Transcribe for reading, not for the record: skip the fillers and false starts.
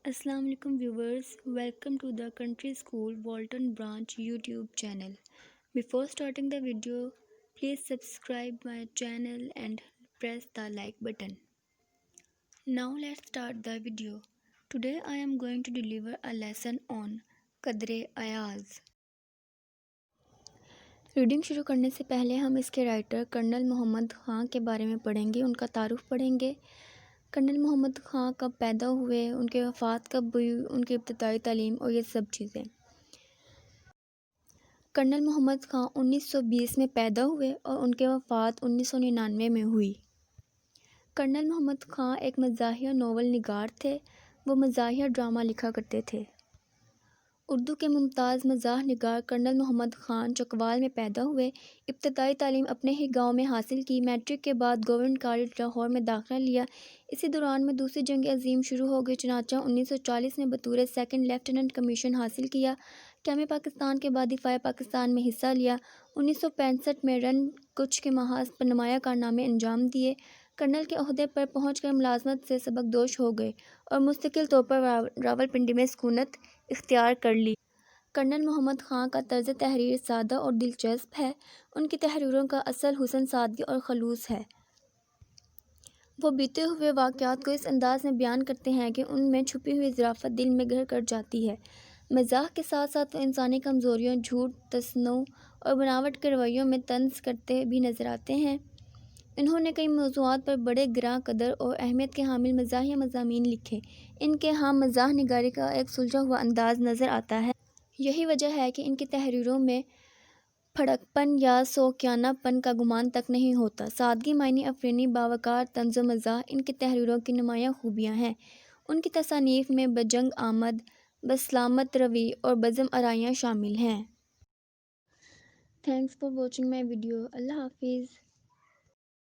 Assalamu alaikum viewers, welcome to the Country School Walton Branch YouTube channel. Before starting the video, please subscribe my channel and press the like button. Now let's start the video. Today I am going to deliver a lesson on Qadre Ayaz. Reading شروع کرنے سے پہلے ہم اس کے writer colonel Muhammad Khan کے بارے میں پڑھیں گے، ان کا تعارف پڑھیں گے۔ کرنل محمد خان کب پیدا ہوئے، ان کی وفات کب ہوئی، ان کی ابتدائی تعلیم اور یہ سب چیزیں۔ کرنل محمد خان 1920 میں پیدا ہوئے اور ان کی وفات 1999 میں ہوئی۔ کرنل محمد خان ایک مزاحیہ ناول نگار تھے، وہ مزاحیہ ڈرامہ لکھا کرتے تھے۔ اردو کے ممتاز مزاح نگار کرنل محمد خان چکوال میں پیدا ہوئے۔ ابتدائی تعلیم اپنے ہی گاؤں میں حاصل کی۔ میٹرک کے بعد گورنمنٹ کالج لاہور میں داخلہ لیا۔ اسی دوران میں دوسری جنگ عظیم شروع ہو گئی، چنانچہ 1940 میں بطور سیکنڈ لیفٹیننٹ کمیشن حاصل کیا۔ قیام پاکستان کے بعد دفاع پاکستان میں حصہ لیا۔ 1965 میں رن کچھ کے محاذ پر نمایاں کارنامے انجام دیے۔ کرنل کے عہدے پر پہنچ کر ملازمت سے سبکدوش ہو گئے اور مستقل طور پر راولپنڈی میں سکونت اختیار کر لی۔ کرنل محمد خان کا طرز تحریر سادہ اور دلچسپ ہے۔ ان کی تحریروں کا اصل حسن سادگی اور خلوص ہے۔ وہ بیتے ہوئے واقعات کو اس انداز میں بیان کرتے ہیں کہ ان میں چھپی ہوئی ظرافت دل میں گھر کر جاتی ہے۔ مزاح کے ساتھ ساتھ وہ انسانی کمزوریوں، جھوٹ، تصنع اور بناوٹ کے رویوں میں طنز کرتے بھی نظر آتے ہیں۔ انہوں نے کئی موضوعات پر بڑے گراں قدر اور اہمیت کے حامل مزاحیہ مضامین لکھے۔ ان کے ہاں مزاح نگاری کا ایک سلجھا ہوا انداز نظر آتا ہے۔ یہی وجہ ہے کہ ان کی تحریروں میں پھڑک پن یا سوکیانہ پن کا گمان تک نہیں ہوتا۔ سادگی، معنی افرینی، باوقار طنز و مزاح ان کی تحریروں کی نمایاں خوبیاں ہیں۔ ان کی تصانیف میں بجنگ آمد، بسلامت روی اور بزم آرائیاں شامل ہیں۔ Thanks for watching my video. اللہ حافظ۔